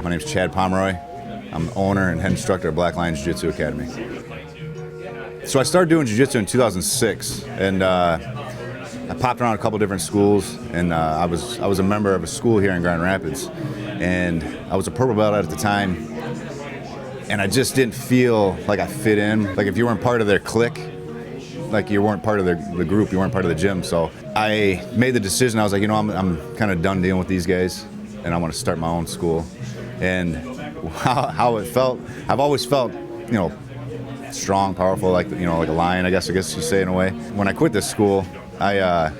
My name's Chad Pomeroy. I'm the owner and head instructor of Black Lions Jiu Jitsu Academy. So I started doing Jiu Jitsu in 2006, and I popped around a couple different schools, and I was a member of a school here in Grand Rapids, and I was a purple belt at the time, and I just didn't feel like I fit in. Like if you weren't part of their clique, like you weren't part of the group, you weren't part of the gym. So I made the decision. I was like, you know, I'm kind of done dealing with these guys, and I want to start my own school. And how it felt, I've always felt, you know, strong, powerful, like, you know, like a lion, I guess you say in a way. When I quit this school, I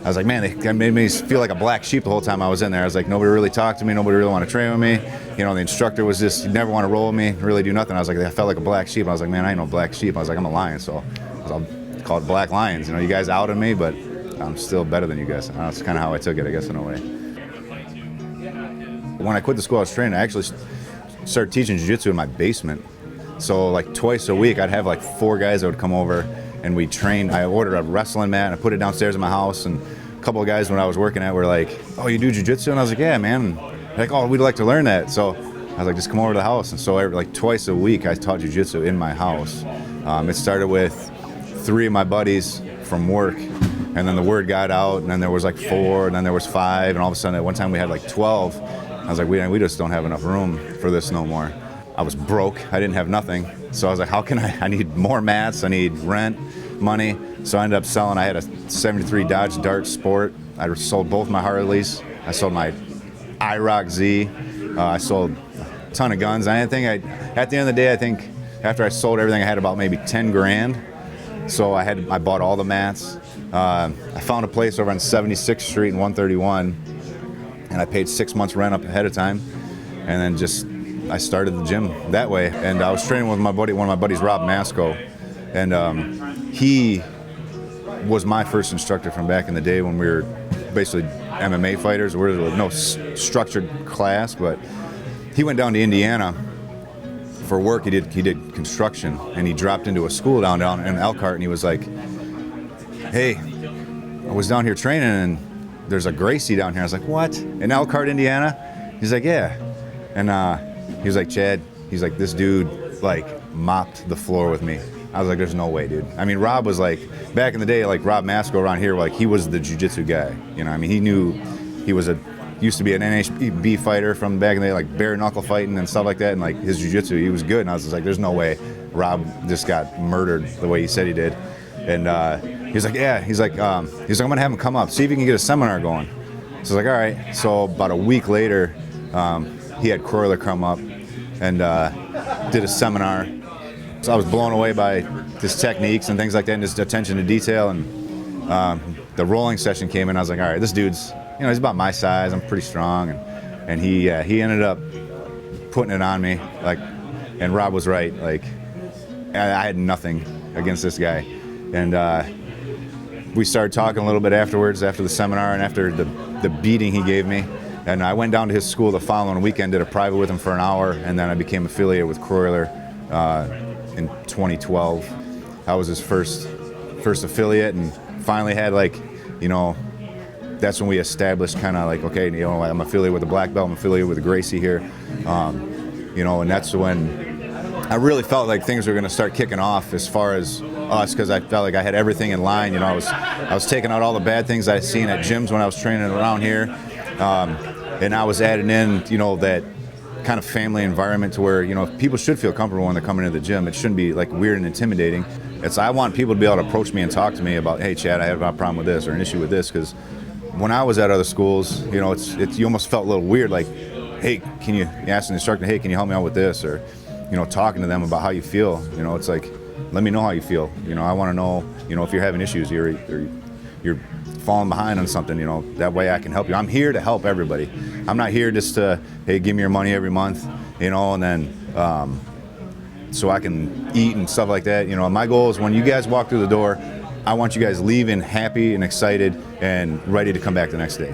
was like, man, they made me feel like a black sheep the whole time I was in there. I was like, nobody really talked to me, nobody really wanted to train with me. You know, the instructor was just, he'd never want to roll with me, really do nothing. I was like, I felt like a black sheep. I was like, man, I ain't no black sheep. I was like, I'm a lion, so I'll call it Black Lions. You know, you guys outed me, but I'm still better than you guys. That's kind of how I took it, I guess, in a way. When I quit the school I was training, I actually started teaching jiu-jitsu in my basement. So like twice a week, I'd have like 4 guys that would come over and we'd train. I ordered a wrestling mat and I put it downstairs in my house, and a couple of guys when I was working at were like, oh, you do jiu-jitsu? And I was like, yeah, man. And they're like, oh, we'd like to learn that. So I was like, just come over to the house. And so like twice a week, I taught jiu-jitsu in my house. It started with 3 of my buddies from work, and then the word got out, and then there was like 4, and then there was 5, and all of a sudden at one time we had like 12. I was like, we just don't have enough room for this no more. I was broke, I didn't have nothing. So I was like, how can I need more mats, I need rent, money. So I ended up selling, I had a 73 Dodge Dart Sport. I sold both my Harleys. I sold my IROC Z. I sold a ton of guns. At the end of the day, I think after I sold everything, I had about maybe 10 grand. So I bought all the mats. I found a place over on 76th Street in 131, and I paid 6 months rent up ahead of time, and then I started the gym that way. And I was training with one of my buddies, Rob Masco, and he was my first instructor from back in the day when we were basically MMA fighters. There was no structured class, but he went down to Indiana for work. He did construction, and he dropped into a school down in Elkhart, and he was like, hey, I was down here training, and there's a Gracie down here. I was like, what? In Elkhart, Indiana? He's like, yeah. And he was like, Chad, he's like, this dude like mopped the floor with me. I was like, there's no way, dude. I mean, Rob was like, back in the day, like Rob Masco around here, like he was the jiu-jitsu guy. You know, I mean, he knew he was used to be an NHB fighter from back in the day, like bare knuckle fighting and stuff like that, and like his jiu-jitsu, he was good. And I was just like, there's no way Rob just got murdered the way he said he did. And he's like, yeah, he's like, I'm gonna have him come up, see if he can get a seminar going. So I was like, all right. So about a week later, he had Croyler come up and did a seminar. So I was blown away by his techniques and things like that, and his attention to detail. And the rolling session came in. I was like, all right, this dude's, you know, he's about my size. I'm pretty strong, and he ended up putting it on me. Like, and Rob was right. Like, I had nothing against this guy, and we started talking a little bit afterwards, after the seminar and after the beating he gave me. And I went down to his school the following weekend, did a private with him for an hour, and then I became affiliated with Croyler in 2012. I was his first affiliate, and finally had, like, you know, that's when we established kind of like, okay, you know, I'm affiliated with the black belt, I'm affiliated with the Gracie here, you know, and that's when I really felt like things were going to start kicking off as far as us, because I felt like I had everything in line. You know, I was taking out all the bad things I'd seen at gyms when I was training around here, and I was adding in, you know, that kind of family environment to where, you know, people should feel comfortable when they're coming into the gym. It shouldn't be like weird and intimidating. I want people to be able to approach me and talk to me about, hey, Chad, I have a problem with this or an issue with this, because when I was at other schools, you know, you almost felt a little weird, like, hey, you ask an instructor, hey, can you help me out with this? Or, you know, talking to them about how you feel. You know, it's like, let me know how you feel. You know, I want to know, you know, if you're having issues, you're falling behind on something, you know, that way I can help you. I'm here to help everybody. I'm not here just to, hey, give me your money every month, you know, and then so I can eat and stuff like that. You know, my goal is when you guys walk through the door, I want you guys leaving happy and excited and ready to come back the next day.